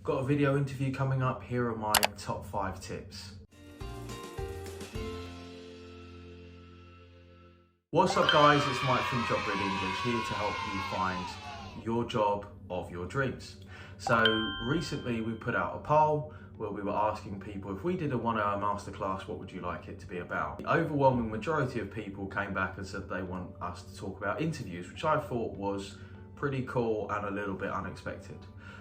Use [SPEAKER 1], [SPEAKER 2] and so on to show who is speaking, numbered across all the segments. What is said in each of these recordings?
[SPEAKER 1] Got a video interview coming up. Here are my top 5 tips. What's up guys, it's Mike from Job Grid English, here to help you find your job of your dreams. So recently we put out a poll where we were asking people, if we did a 1-hour masterclass, what would you like it to be about? The overwhelming majority of people came back and said they want us to talk about interviews, which I thought was pretty cool and a little bit unexpected.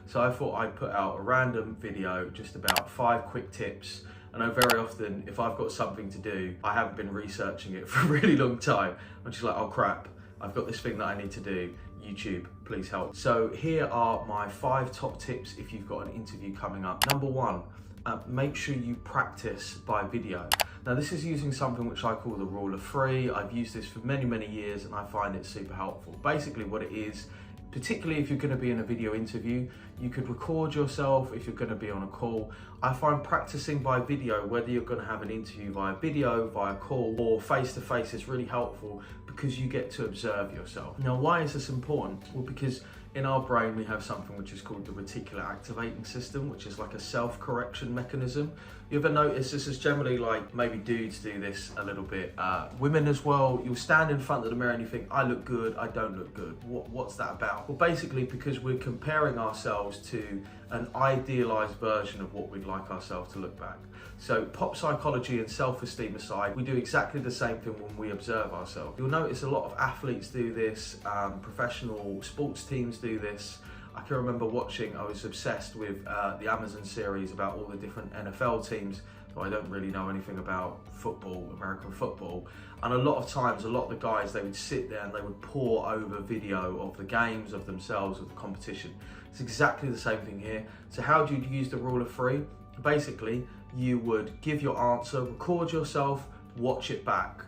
[SPEAKER 1] So I thought I'd put out a random video just about 5 quick tips. I know very often if I've got something to do, I haven't been researching it for a really long time. I'm just like, oh crap, I've got this thing that I need to do. YouTube, please help. So here are my 5 top tips if you've got an interview coming up. Number 1, make sure you practice by video. Now this is using something which I call the rule of 3. I've used this for many years and I find it super helpful. Basically what it is, particularly if you're going to be in a video interview, you could record yourself if you're going to be on a call. I find practicing by video, whether you're going to have an interview via video, via call, or face-to-face, is really helpful because you get to observe yourself. Now, why is this important? Well, because in our brain we have something which is called the reticular activating system, which is like a self-correction mechanism. You ever notice this is generally like, maybe dudes do this a little bit, women as well, you'll stand in front of the mirror and you think, I look good, I don't look good. What's that about? Well, basically because we're comparing ourselves to an idealized version of what we'd like ourselves to look back. So pop psychology and self-esteem aside, we do exactly the same thing when we observe ourselves. You'll notice a lot of athletes do this, professional sports teams do this. I can remember watching, I was obsessed with the Amazon series about all the different NFL teams, though I don't really know anything about football, American football. And a lot of times, a lot of the guys, they would sit there and they would pour over video of the games, of themselves, of the competition. It's exactly the same thing here. So how do you use the rule of 3? Basically, you would give your answer, record yourself, watch it back.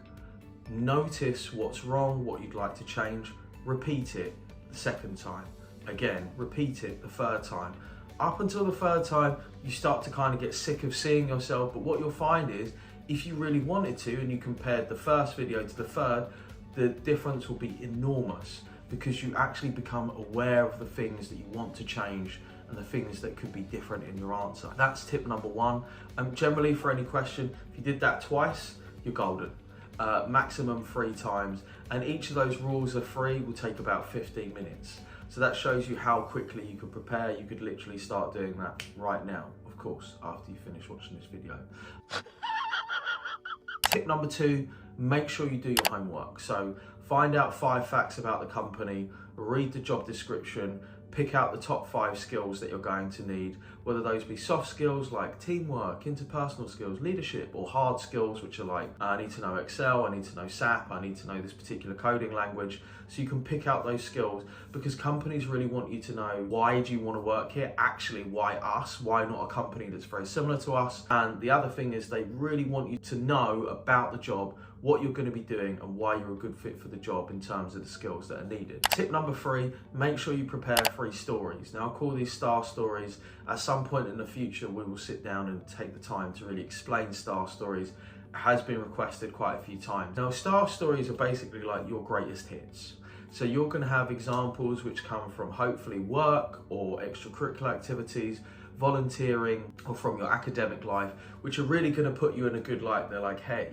[SPEAKER 1] Notice what's wrong, what you'd like to change, repeat it the 2nd time. Again, repeat it the 3rd time. Up until the 3rd time, you start to kind of get sick of seeing yourself, but what you'll find is, if you really wanted to, and you compared the 1st video to the 3rd, the difference will be enormous because you actually become aware of the things that you want to change and the things that could be different in your answer. That's tip number 1. Generally for any question, if you did that twice, you're golden. Maximum 3 times, and each of those rules of 3 will take about 15 minutes. So that shows you how quickly you could prepare. You could literally start doing that right now, of course, after you finish watching this video. Tip number 2, make sure you do your homework. So find out 5 facts about the company, read the job description, pick out the top 5 skills that you're going to need, whether those be soft skills like teamwork, interpersonal skills, leadership, or hard skills, which are like, I need to know Excel, I need to know SAP, I need to know this particular coding language. So you can pick out those skills because companies really want you to know, why do you want to work here? Actually, why us? Why not a company that's very similar to us? And the other thing is they really want you to know about the job, what you're going to be doing and why you're a good fit for the job in terms of the skills that are needed. Tip number 3, make sure you prepare 3 stories. Now I call these star stories. At some point in the future, we will sit down and take the time to really explain star stories. It has been requested quite a few times. Now star stories are basically like your greatest hits. So you're going to have examples which come from hopefully work or extracurricular activities, volunteering, or from your academic life, which are really going to put you in a good light. They're like, hey,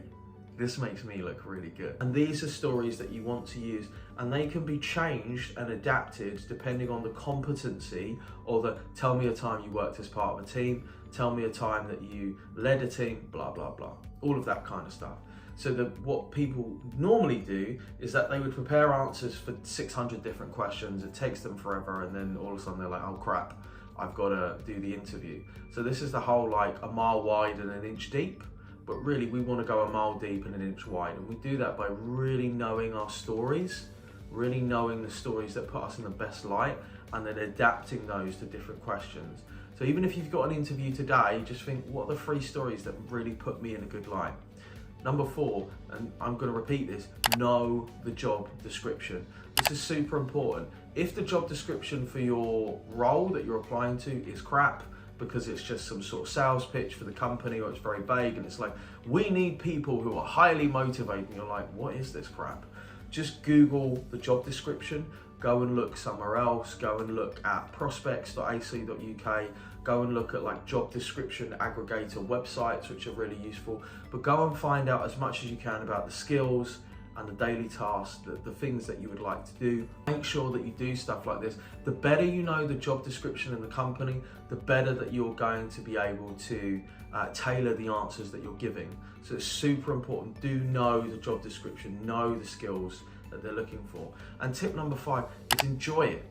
[SPEAKER 1] this makes me look really good. And these are stories that you want to use, and they can be changed and adapted depending on the competency, or the tell me a time you worked as part of a team, tell me a time that you led a team, blah, blah, blah. All of that kind of stuff. So what people normally do is that they would prepare answers for 600 different questions. It takes them forever, and then all of a sudden they're like, oh crap, I've got to do the interview. So this is the whole like a mile wide and an inch deep. But really, we want to go a mile deep and an inch wide. And we do that by really knowing our stories, really knowing the stories that put us in the best light, and then adapting those to different questions. So even if you've got an interview today, just think, what are the 3 stories that really put me in a good light? Number 4, and I'm going to repeat this, know the job description. This is super important. If the job description for your role that you're applying to is crap, because it's just some sort of sales pitch for the company, or it's very vague and it's like, we need people who are highly motivated, and you're like, what is this crap? Just Google the job description, go and look somewhere else, go and look at prospects.ac.uk, go and look at like job description aggregator websites, which are really useful, but go and find out as much as you can about the skills and the daily tasks, the things that you would like to do. Make sure that you do stuff like this. The better you know the job description in the company, the better that you're going to be able to tailor the answers that you're giving. So it's super important. Do know the job description, know the skills that they're looking for. And tip number 5 is enjoy it.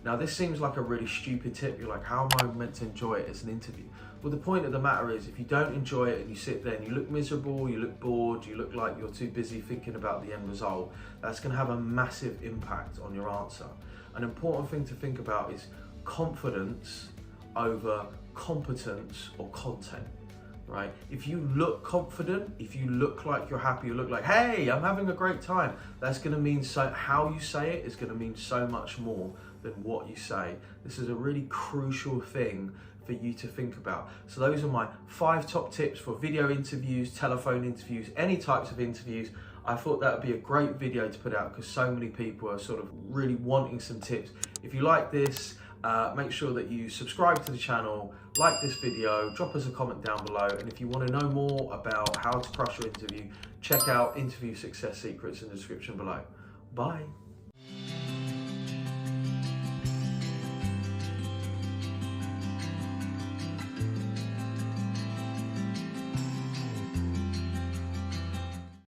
[SPEAKER 1] Now this seems like a really stupid tip. You're like, how am I meant to enjoy it as an interview? Well, the point of the matter is, if you don't enjoy it and you sit there and you look miserable, you look bored, you look like you're too busy thinking about the end result, that's going to have a massive impact on your answer. An important thing to think about is confidence over competence or content, right? If you look confident, if you look like you're happy, you look like, hey, I'm having a great time, that's going to mean how you say it is going to mean so much more than what you say. This is a really crucial thing for you to think about. So those are my 5 top tips for video interviews, telephone interviews, any types of interviews. I thought that would be a great video to put out because so many people are sort of really wanting some tips. If you like this, make sure that you subscribe to the channel, like this video, drop us a comment down below, and if you want to know more about how to crush your interview, check out Interview Success Secrets in the description below. Bye.